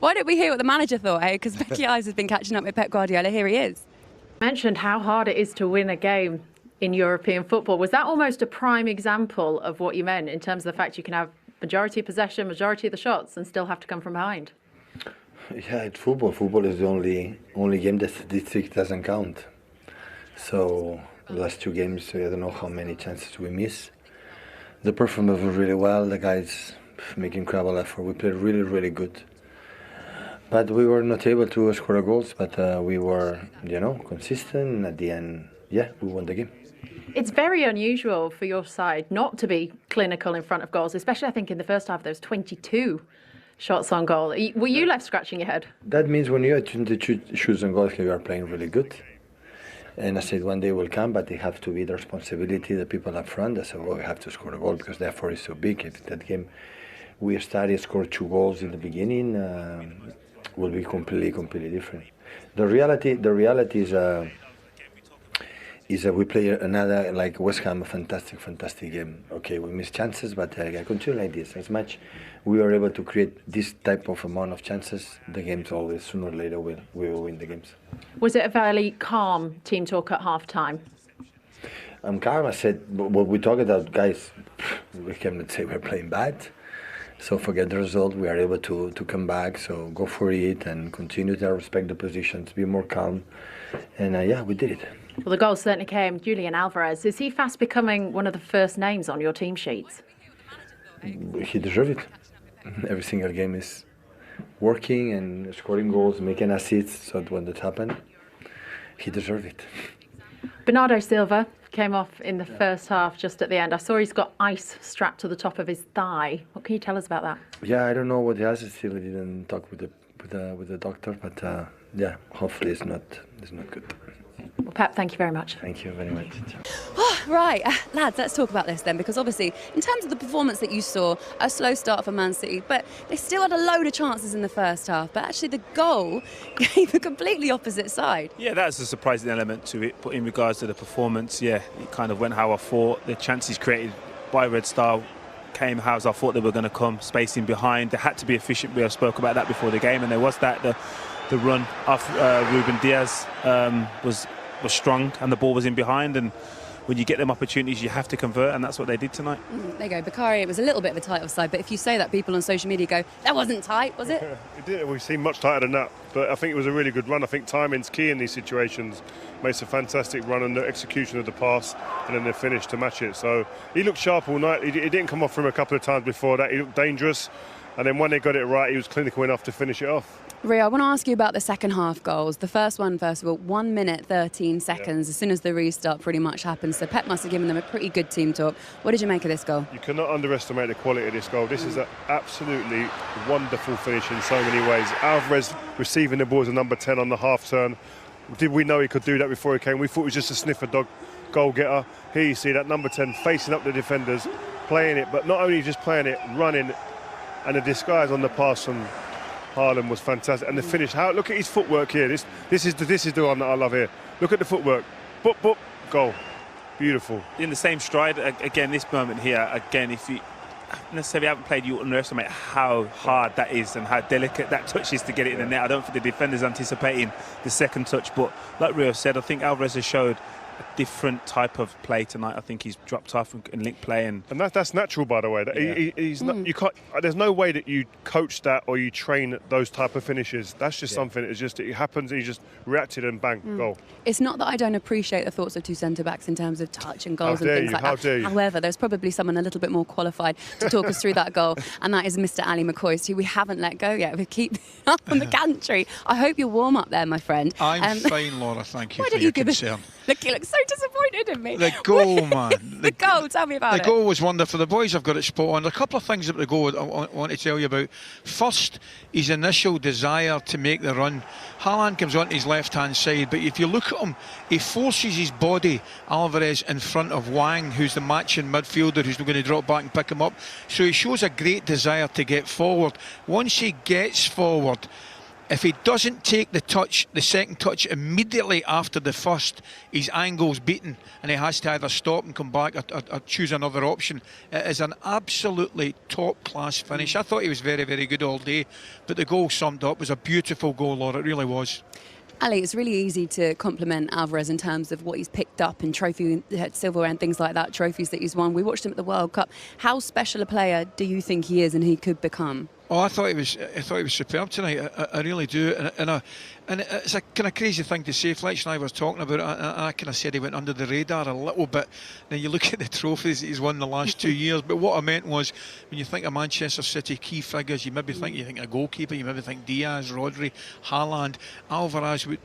Why don't we hear what the manager thought, eh? Because Becky Eyes has been catching up with Pep Guardiola. Here he is. You mentioned how hard it is to win a game in European football. Was that almost a prime example of what you meant in terms of the fact you can have majority possession, majority of the shots, and still have to come from behind? Yeah, it's football. Football is the only game that statistic doesn't count. So the last two games, I don't know how many chances we miss. The performance was really well. The guys make incredible effort. We played really, really good. But we were not able to score goals. But we were, consistent. And at the end, yeah, we won the game. It's very unusual for your side not to be clinical in front of goals, especially I think in the first half there was 22 shots on goal. Were you left scratching your head? That means when you have 22 shots on goal, you are playing really good. And I said one day will come, but they have to be the responsibility, the people up front. I said, well, we have to score a goal because the effort is so big. If that game we scored 2 goals in the beginning, will be completely different. The reality is that we play another, like West Ham, a fantastic game. Okay, we miss chances, but continue like this. As much we are able to create this type of amount of chances, the games always, sooner or later, we will win the games. Was it a fairly calm team talk at half-time? I'm calm. I said, what we talked about, guys, we cannot say we're playing bad. So forget the result. We are able to come back. So go for it and continue to respect the positions, be more calm. And yeah, we did it. Well, the goal certainly came. Julian Alvarez, is he fast becoming one of the first names on your team sheets? He deserved it. Every single game is working and scoring goals, making assists. So when that happened, he deserved it. Bernardo Silva came off in the first half just at the end. I saw he's got ice strapped to the top of his thigh. What can you tell us about that? Yeah, I don't know what he has. Still, I didn't talk with the doctor, but yeah, hopefully it's not good. Well, Pep, thank you very much. Thank you very much. Right, lads, let's talk about this then, because obviously, in terms of the performance that you saw, a slow start for Man City, but they still had a load of chances in the first half, but actually the goal gave a completely opposite side. Yeah, that's a surprising element to it, but in regards to the performance, yeah, it kind of went how I thought. The chances created by Red Star came how I thought they were going to come, spacing behind. They had to be efficient. We have spoke about that before the game, and there was that. The run off Ruben Diaz was strong, and the ball was in behind, and when you get them opportunities you have to convert, and that's what they did tonight. There you go, Bakary, it was a little bit of a tight offside, but if you say that, people on social media go, that wasn't tight, was it? It did. We've seen much tighter than that, but I think it was a really good run. I think timing's key in these situations. Makes a fantastic run and the execution of the pass and then the finish to match it. So he looked sharp all night. He didn't come off from a couple of times before that. He looked dangerous, and then when they got it right, he was clinical enough to finish it off. Rio, I want to ask you about the second half goals. The first one, first of all, 1 minute, 13 seconds, as soon as the restart pretty much happened. So Pep must have given them a pretty good team talk. What did you make of this goal? You cannot underestimate the quality of this goal. This is an absolutely wonderful finish in so many ways. Alvarez receiving the ball as a number 10 on the half turn. Did we know he could do that before he came? We thought he was just a sniffer dog goal getter. Here you see that number 10 facing up the defenders, playing it, but not only just playing it, running, and the disguise on the pass from Haaland was fantastic, and the finish. Look at his footwork here. This is the one that I love here. Look at the footwork. Boop, boop, goal. Beautiful. In the same stride again. This moment here again. If you necessarily haven't played, you underestimate how hard that is and how delicate that touch is to get it in the net. I don't think the defender's anticipating the second touch, but like Rio said, I think Alvarez has showed a different type of play tonight. I think he's dropped off in link play, and that's natural, by the way. He's not. You can't. There's no way that you coach that or you train those type of finishes. That's just something. It's just it happens. He just reacted and bang, goal. It's not that I don't appreciate the thoughts of two centre backs in terms of touch and goals and things like that. Dare you. However, there's probably someone a little bit more qualified to talk us through that goal, and that is Mr. Ali McCoist, who we haven't let go yet. We keep up on the gantry. I hope you're warm up there, my friend. I'm fine, Laura. Thank you why for don't your you give concern. Look, you look so disappointed in me. The goal, man. The goal, tell me about it. The goal was wonderful. The boys have got it spot on. A couple of things about the goal I want to tell you about. First, his initial desire to make the run. Haaland comes on his left-hand side, but if you look at him, he forces his body, Alvarez, in front of Wang, who's the matching midfielder, who's going to drop back and pick him up. So he shows a great desire to get forward. Once he gets forward, if he doesn't take the second touch immediately after the first, his angle's beaten and he has to either stop and come back or choose another option. It is an absolutely top-class finish. I thought he was very, very good all day, but the goal summed up. It was a beautiful goal, Laura, it really was. Ali, it's really easy to compliment Alvarez in terms of what he's picked up in trophy, silverware and things like that, trophies that he's won. We watched him at the World Cup. How special a player do you think he is and he could become? Oh, I thought he was superb tonight. I really do. And it's a kind of crazy thing to say. Fletch and I was talking about it, and I kind of said he went under the radar a little bit. Then you look at the trophies that he's won the last 2 years. But what I meant was, when you think of Manchester City key figures, you think a goalkeeper, you maybe think Diaz, Rodri, Haaland, Alvarez would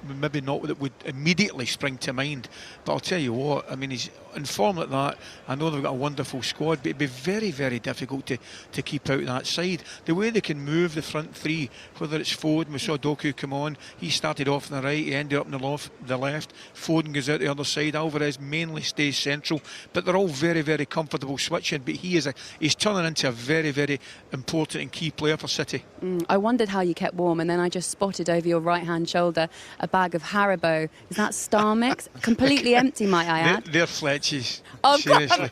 maybe not would immediately spring to mind. But I'll tell you what, I mean, he's in form like that. I know they've got a wonderful squad, but it'd be very, very difficult to keep out that side. The way they can move the front three, whether it's Foden, we saw Doku come on, he started off on the right, he ended up on the left, Foden goes out the other side, Alvarez mainly stays central, but they're all very, very comfortable switching. But he's turning into a very, very important and key player for City. I wondered how you kept warm, and then I just spotted over your right-hand shoulder a bag of Haribo. Is that Star Mix? Completely empty, might I add? They're Fletchies. Oh, seriously.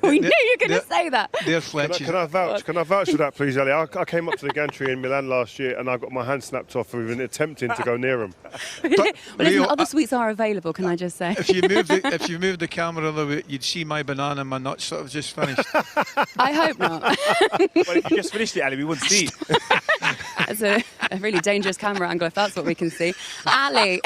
We knew you were going to say that. They're Fletchies. Can I vouch for that, please, Ali? I came up to the gantry in Milan last year and I got my hand snapped off for even attempting to go near them. Well, listen, other sweets are available, can I just say? If you move the camera a little bit, you'd see my banana and my nuts sort of just finished. I hope not. Well, if you just finished it, Ali, we wouldn't see it. That's a really dangerous camera angle, if that's what we can see. Ali,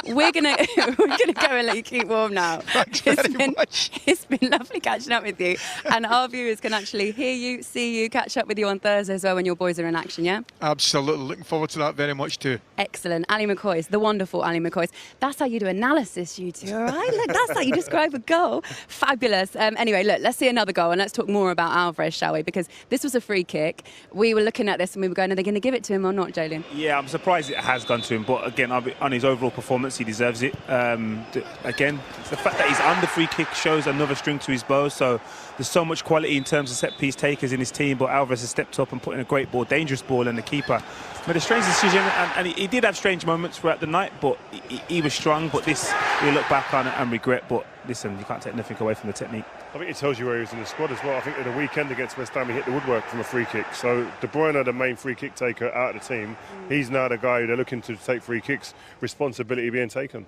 we're gonna go and let you keep warm now. It's been lovely catching up with you, and our viewers can actually hear you, see you, catch up with you on Thursday as well when your boys are in action. Yeah. Absolutely, looking forward to that very much too. Excellent, Ali McCoist, the wonderful Ali McCoist. That's how you do analysis, you two. All right, look, that's how you describe a goal. Fabulous. Anyway, look, let's see another goal and let's talk more about Alvarez, shall we? Because this was a free kick. We were looking at this and we were going, are they going to give it to him or not, Julian? Yeah, I'm surprised it has gone to him, but again, on his overall performance, he deserves it. Again, the fact that he's on the free kick shows another string to his bow. So there's so much quality in terms of set piece takers in his team, but Alvarez has stepped up and put in a great ball, dangerous ball, and the keeper made a strange decision. And he did have strange moments throughout the night, but he was strong. But this, we look back on it and regret. But listen, you can't take nothing away from the technique. I think it tells you where he was in the squad as well. I think at the weekend against West Ham, he hit the woodwork from a free kick. So De Bruyne, the main free kick taker out of the team, he's now the guy they're looking to take free kicks, responsibility being taken.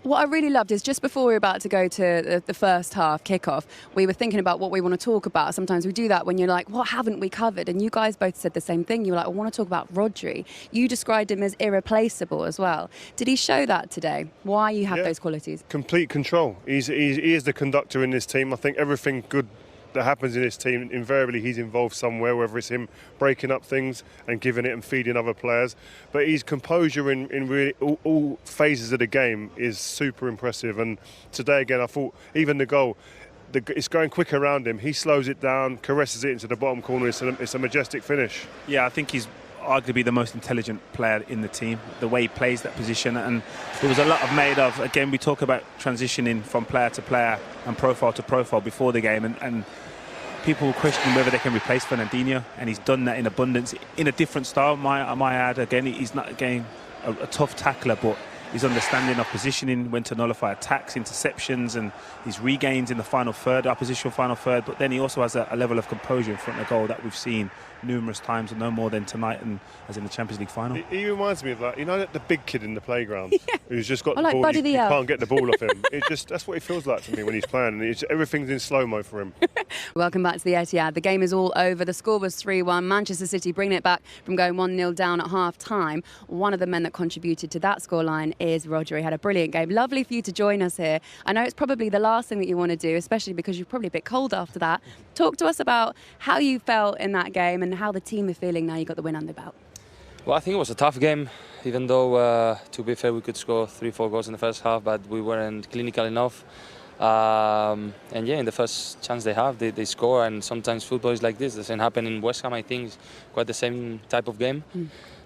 What I really loved is just before we were about to go to the first half kickoff, we were thinking about what we want to talk about. Sometimes we do that when you're like, what haven't we covered? And you guys both said the same thing. You were like, I want to talk about Rodri. You described him as irreplaceable as well. Did he show that today? Why you have those qualities? Complete control. He is the conductor in this team. I think everything good that happens in his team, invariably he's involved somewhere, whether it's him breaking up things and giving it and feeding other players. But his composure in really all phases of the game is super impressive. And today again, I thought even the goal, it's going quick around him. He slows it down, caresses it into the bottom corner. It's a majestic finish. Yeah, I think he's arguably the most intelligent player in the team, the way he plays that position. And there was a lot made of, again, we talk about transitioning from player to player and profile to profile before the game, and people question whether they can replace Fernandinho, and he's done that in abundance in a different style. My add, again, he's not again a tough tackler, but his understanding of positioning, when to nullify attacks, interceptions, and his regains in the final third, oppositional final third. But then he also has a level of composure in front of goal that we've seen numerous times, and no more than tonight, and as in the Champions League final. He reminds me of that, the big kid in the playground who's just got the like ball. Buddy You can't get the ball off him. That's what it feels like to me when he's playing. And everything's in slow-mo for him. Welcome back to the Etihad. The game is all over. The score was 3-1. Manchester City bringing it back from going 1-0 down at half-time. One of the men that contributed to that scoreline is Rodri. Had a brilliant game. Lovely for you to join us here. I know it's probably the last thing that you want to do, especially because you're probably a bit cold after that. Talk to us about how you felt in that game and how the team are feeling now you got the win under the belt. Well, I think it was a tough game, even though, to be fair, we could score 3-4 goals in the first half, but we weren't clinical enough. And yeah, in the first chance they have, they score. And sometimes football is like this. The same happened in West Ham. I think it's quite the same type of game.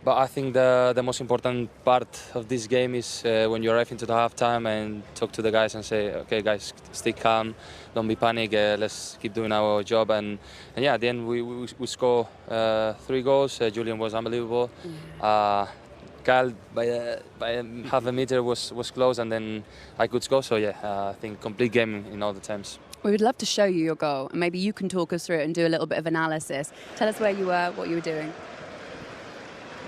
But I think the most important part of this game is when you arrive into the halftime and talk to the guys and say, okay, guys, stay calm, don't be panic, let's keep doing our job. And yeah, at the end we score 3 goals. Julian was unbelievable. Kyle by half a meter was close, and then I could score. So yeah, I think complete game in all the times. We would love to show you your goal, and maybe you can talk us through it and do a little bit of analysis. Tell us where you were, what you were doing.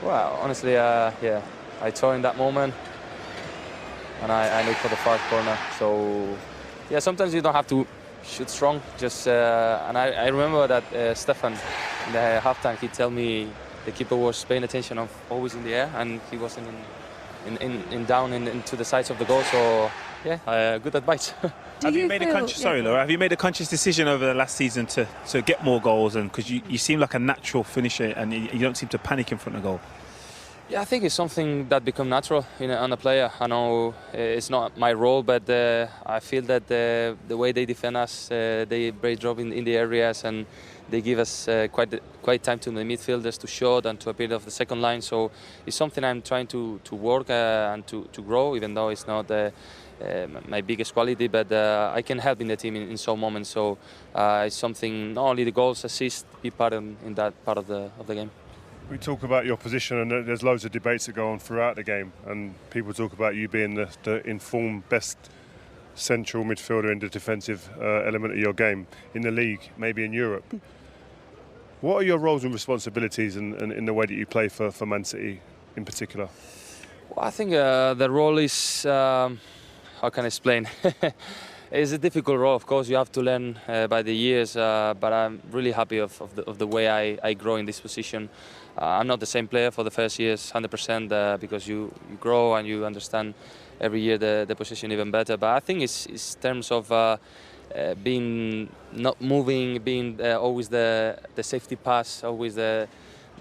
Well, honestly, yeah, I saw in that moment, and I looked for the far corner. So yeah, sometimes you don't have to shoot strong. Just and I remember that Stefan in the halftime, he told me the keeper was paying attention of always in the air, and he wasn't down into the sides of the goal. So yeah, good advice. Have you made a conscious decision over the last season to get more goals? And because you seem like a natural finisher, and you don't seem to panic in front of goal. Yeah, I think it's something that becomes natural on a player. I know it's not my role, but I feel that the way they defend us, they break drop in the areas, and they give us quite time to the midfielders to shoot and to a bit of the second line. So it's something I'm trying to work and to grow, even though it's not my biggest quality, but I can help in the team in some moments. So it's something, not only the goals, assists, be part in that part of the game. We talk about your position, and there's loads of debates that go on throughout the game, and people talk about you being the informed best central midfielder in the defensive element of your game in the league, maybe in Europe. What are your roles and responsibilities in the way that you play for Man City in particular? Well, I think the role is, how can I explain? It's a difficult role, of course. You have to learn by the years, but I'm really happy of the way I grow in this position. I'm not the same player for the first years, 100%, because you grow and you understand every year the position even better. But I think it's terms of being not moving, being always the safety pass, always the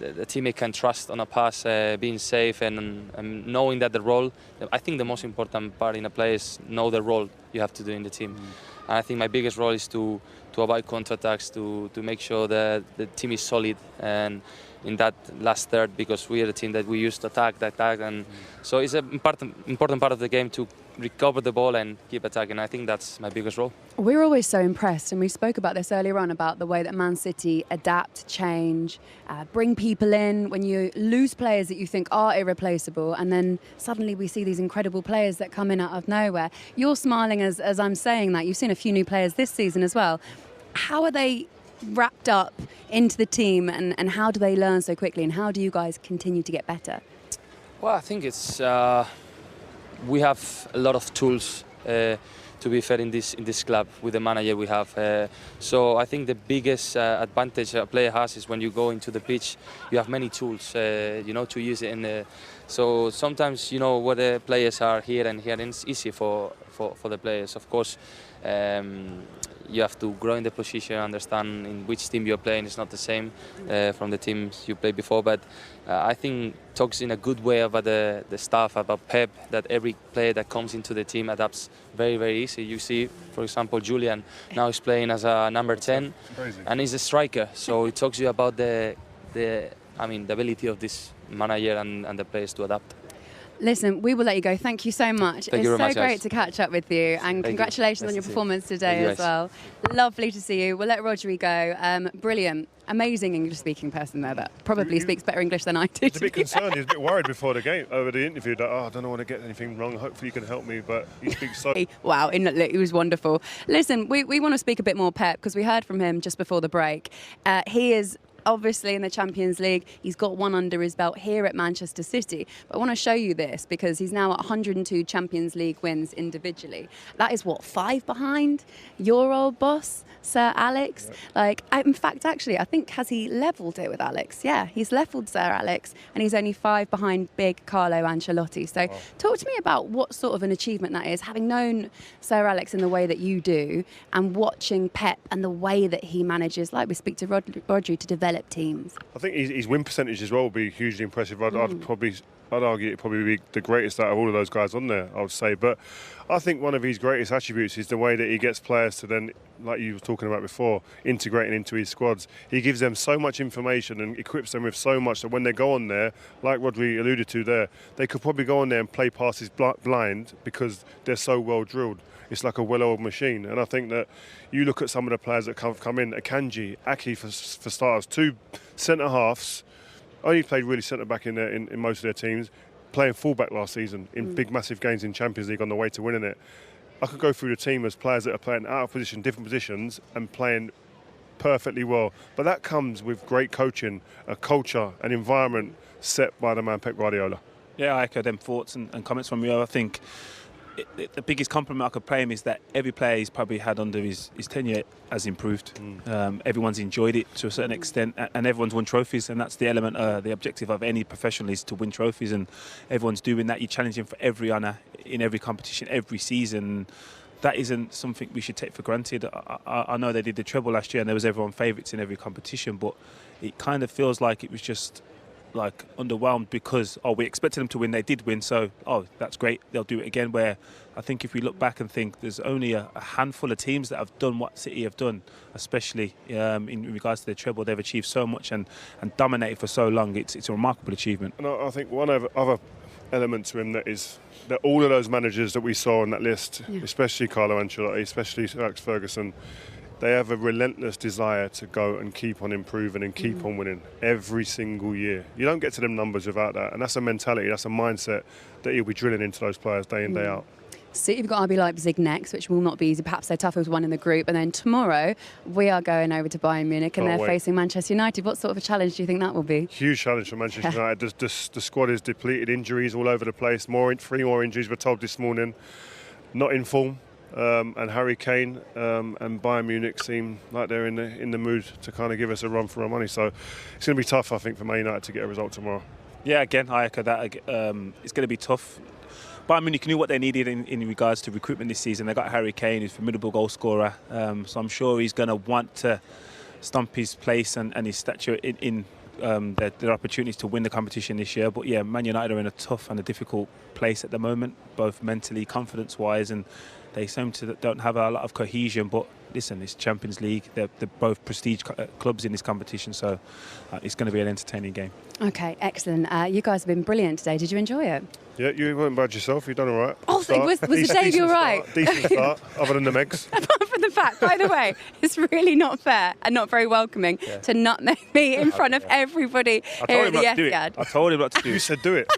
teammate can trust on a pass, being safe and knowing that the role. I think the most important part in a play is know the role you have to do in the team. And I think my biggest role is to avoid counterattacks, to make sure that the team is solid and in that last third, because we are a team that we used to attack, and so it's an important part of the game to recover the ball and keep attacking. I think that's my biggest role. We're always so impressed, and we spoke about this earlier on, about the way that Man City adapt, change, bring people in when you lose players that you think are irreplaceable, and then suddenly we see these incredible players that come in out of nowhere. You're smiling as I'm saying that. You've seen a few new players this season as well. How are they wrapped up into the team, and how do they learn so quickly, and how do you guys continue to get better? Well, I think it's we have a lot of tools to be fair in this club with the manager we have. So I think the biggest advantage a player has is when you go into the pitch, you have many tools, to use it. And so sometimes where the players are here, and it's easy for the players. Of course, you have to grow in the position, understand in which team you're playing. It's not the same from the teams you played before, but I think talks in a good way about the staff, about Pep, that every player that comes into the team adapts very, very easy. You see, for example, Julian now is playing as a number 10, and he's a striker. So it talks to you about the ability of this manager and the players to adapt. Listen, we will let you go. Thank you so much. Thank you very much, so great guys. to catch up with you, and congratulations on your performance today as well. Lovely to see you. We'll let Rodri go. Brilliant. Amazing English-speaking person there that probably speaks better English than I do. He's a bit concerned. He's a bit worried before the game, over the interview, that I don't want to get anything wrong. Hopefully you can help me, but he speaks so... Wow, it was wonderful. Listen, we want to speak a bit more Pep, because we heard from him just before the break. He is obviously in the Champions League. He's got one under his belt here at Manchester City. But I want to show you this, because he's now at 102 Champions League wins individually. That is, 5 behind your old boss, Sir Alex? Yep. In fact, actually, I think, has he levelled it with Alex? Yeah, he's levelled Sir Alex, and he's only 5 behind big Carlo Ancelotti. So talk to me about what sort of an achievement that is, having known Sir Alex in the way that you do, and watching Pep and the way that he manages, like we speak to Rodri, to develop develop teams. I think his win percentage as well will be hugely impressive. I'd argue it probably be the greatest out of all of those guys on there, I would say. But I think one of his greatest attributes is the way that he gets players to then, like you were talking about before, integrating into his squads. He gives them so much information and equips them with so much that when they go on there, like Rodri alluded to there, they could probably go on there and play passes blind because they're so well drilled. It's like a well-oiled machine. And I think that you look at some of the players that come in, Akanji, Aki for starters, 2 centre-halves, only played really centre-back in most of their teams, playing full-back last season in big, massive games in Champions League on the way to winning it. I could go through the team as players that are playing out of position, different positions, and playing perfectly well. But that comes with great coaching, a culture, an environment set by the man Pep Guardiola. Yeah, I echo them thoughts and comments from you. I think the biggest compliment I could pay him is that every player he's probably had under his tenure has improved. Everyone's enjoyed it to a certain extent, and everyone's won trophies, and that's the element, the objective of any professional is to win trophies, and everyone's doing that. You're challenging for every honour in every competition, every season. That isn't something we should take for granted. I know they did the treble last year and there was everyone favourites in every competition, but it kind of feels like it was just like underwhelmed because we expected them to win, they did win, so that's great, they'll do it again. Where I think if we look back and think there's only a handful of teams that have done what City have done, especially in regards to their treble. They've achieved so much and dominated for so long. It's a remarkable achievement. And I think one other element to him that is that all of those managers that we saw on that list, especially Carlo Ancelotti, especially Alex Ferguson, they have a relentless desire to go and keep on improving and keep on winning every single year. You don't get to them numbers without that, and that's a mentality, that's a mindset that he'll be drilling into those players day in, day out. City have got RB Leipzig next, which will not be easy. Perhaps they're toughest one in the group. And then tomorrow, we are going over to Bayern Munich and they're facing Manchester United. What sort of a challenge do you think that will be? Huge challenge for Manchester United. The squad is depleted, injuries all over the place. 3 more injuries, we're told this morning. Not in form. And Harry Kane and Bayern Munich seem like they're in the mood to kind of give us a run for our money. So it's going to be tough, I think, for Man United to get a result tomorrow. Yeah, again, I echo that. It's going to be tough. Bayern Munich knew what they needed in regards to recruitment this season. They got Harry Kane, who's a formidable goal scorer. So I'm sure he's going to want to stamp his place and his stature in their opportunities to win the competition this year. But yeah, Man United are in a tough and a difficult place at the moment, both mentally, confidence-wise, and they seem to don't have a lot of cohesion. But listen, it's Champions League. They're both prestige clubs in this competition, so it's going to be an entertaining game. Okay, excellent. You guys have been brilliant today. Did you enjoy it? Yeah, you weren't bad yourself. You've done all right. Oh, so was the Dave all right? Decent start, other than the Megs. Apart from the fact, by the way, it's really not fair and not very welcoming to nutmeg me in front of everybody here at the Etihad. I told him not to do it. You said do it.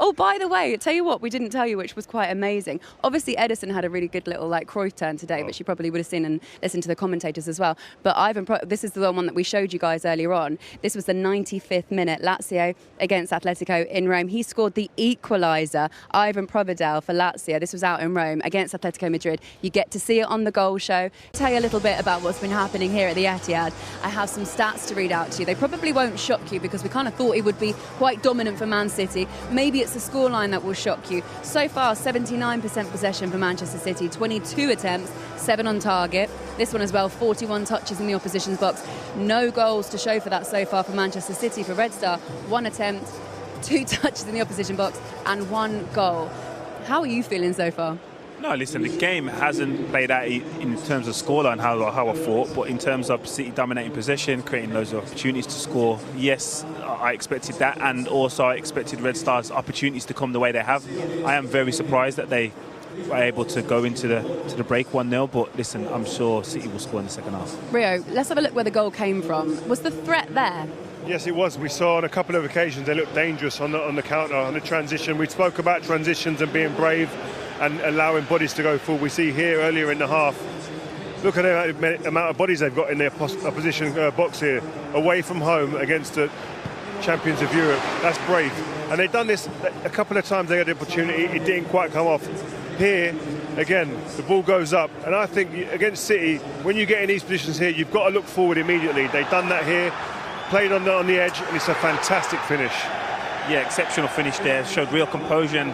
Oh, by the way, tell you what, we didn't tell you, which was quite amazing. Obviously, Edison had a really good little Cruyff turn today, which you probably would have seen and listened to the commentators as well. But this is the one that we showed you guys earlier on. This was the 95th minute, Lazio against Atletico in Rome. He scored the equaliser, Ivan Provedel for Lazio. This was out in Rome against Atletico Madrid. You get to see it on the Goal Show. Tell you a little bit about what's been happening here at the Etihad. I have some stats to read out to you. They probably won't shock you because we kind of thought it would be quite dominant for Man City. Maybe it's the scoreline that will shock you. So far, 79% possession for Manchester City, 22 attempts, 7 on target. This one as well, 41 touches in the opposition's box. No goals to show for that so far for Manchester City. For Red Star, 1 attempt, 2 touches in the opposition box and 1 goal. How are you feeling so far? No, listen, the game hasn't played out in terms of scoreline how I thought, but in terms of City dominating possession, creating loads of opportunities to score, yes, I expected that, and also I expected Red Star's opportunities to come the way they have. I am very surprised that they were able to go into the break 1-0, but listen, I'm sure City will score in the second half. Rio, let's have a look where the goal came from. Was the threat there? Yes, it was. We saw on a couple of occasions they looked dangerous on the counter, on the transition. We spoke about transitions and being brave and allowing bodies to go full. We see here earlier in the half, look at the amount of bodies they've got in their opposition box here, away from home against the champions of Europe. That's brave. And they've done this a couple of times. They had the opportunity. It didn't quite come off. Here, again, the ball goes up. And I think against City, when you get in these positions here, you've got to look forward immediately. They've done that here, played on the edge, and it's a fantastic finish. Yeah, exceptional finish there. Showed real composure. And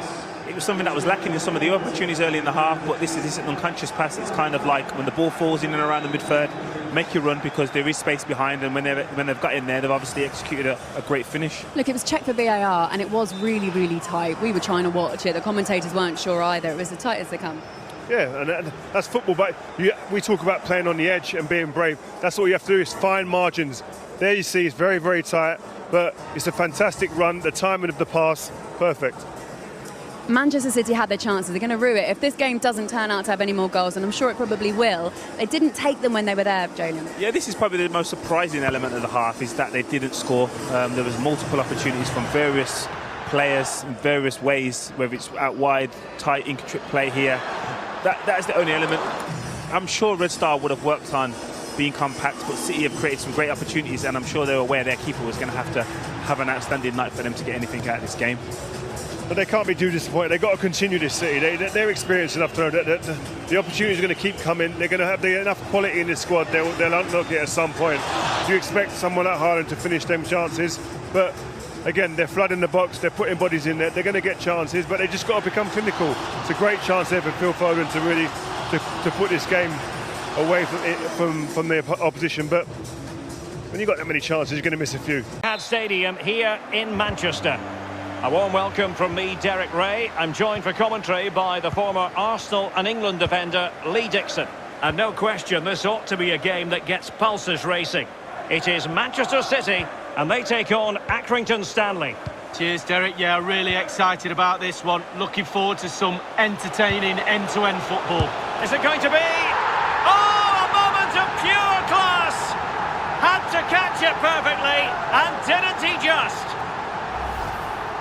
it was something that was lacking in some of the opportunities early in the half, but this is an unconscious pass. It's kind of like when the ball falls in and around the mid-third, make you run because there is space behind, and when they've got in there, they've obviously executed a great finish. Look, it was checked for VAR, and it was really, really tight. We were trying to watch it. The commentators weren't sure either. It was as tight as they come. Yeah, and that's football, but we talk about playing on the edge and being brave. That's all you have to do is find margins. There you see it's very, very tight, but it's a fantastic run. The timing of the pass, perfect. Manchester City had their chances. They're going to rue it. If this game doesn't turn out to have any more goals, and I'm sure it probably will, they didn't take them when they were there, Julian. Yeah, this is probably the most surprising element of the half, is that they didn't score. There was multiple opportunities from various players in various ways, whether it's out wide, tight, intricate play here. That is the only element. I'm sure Red Star would have worked on being compact, but City have created some great opportunities, and I'm sure they were aware their keeper was going to have an outstanding night for them to get anything out of this game. But they can't be too disappointed. They've got to continue this, City. They're experienced enough to know that the opportunities are going to keep coming. They're going to have enough quality in this squad. They'll unlock it at some point. You expect someone like Haaland to finish them chances, but again, they're flooding the box. They're putting bodies in there. They're going to get chances, but they just got to become clinical. It's a great chance there for Phil Foden to really to put this game away from the opposition. But when you've got that many chances, you're going to miss a few. Stadium here in Manchester. A warm welcome from me, Derek Ray. I'm joined for commentary by the former Arsenal and England defender, Lee Dixon. And no question, this ought to be a game that gets pulses racing. It is Manchester City, and they take on Accrington Stanley. Cheers, Derek. Yeah, really excited about this one. Looking forward to some entertaining end-to-end football. Is it going to be? Oh, a moment of pure class! Had to catch it perfectly, and didn't he just?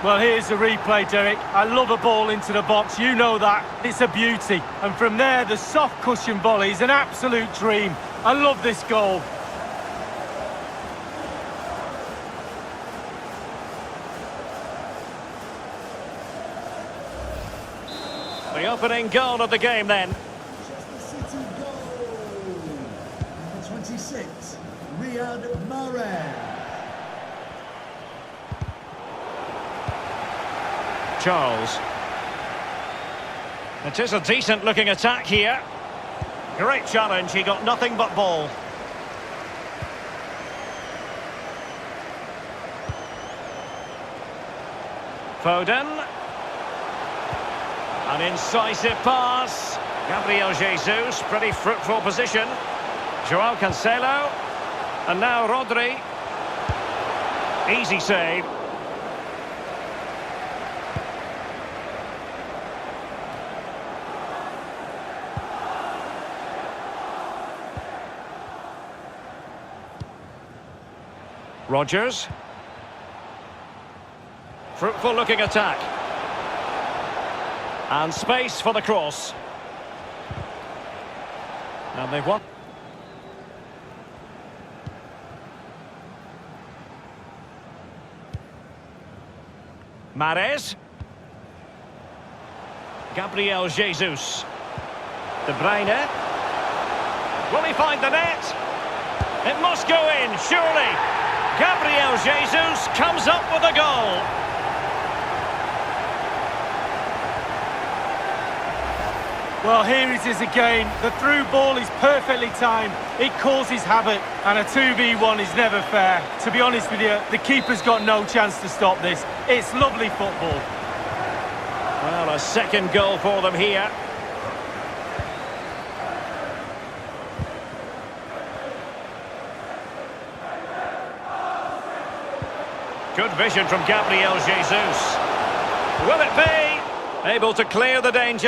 Well, here's the replay, Derek. I love a ball into the box. You know that. It's a beauty. And from there, the soft cushion volley is an absolute dream. I love this goal. The opening goal of the game then. Manchester City goal. Number 26, MRBEAR. Charles. It is a decent looking attack here. Great challenge, he got nothing but ball. Foden. An incisive pass. Gabriel Jesus, pretty fruitful position. Joao Cancelo. And now Rodri. Easy save. Rodgers. Fruitful looking attack. And space for the cross. And they've won. Mahrez. Gabriel Jesus. De Bruyne. Will he find the net? It must go in, surely. Gabriel Jesus comes up with a goal. Well, here it is again. The through ball is perfectly timed. It causes havoc, and a 2v1 is never fair. To be honest with you, the keeper's got no chance to stop this. It's lovely football. Well, a second goal for them here. Good vision from Gabriel Jesus. Will it be able to clear the danger?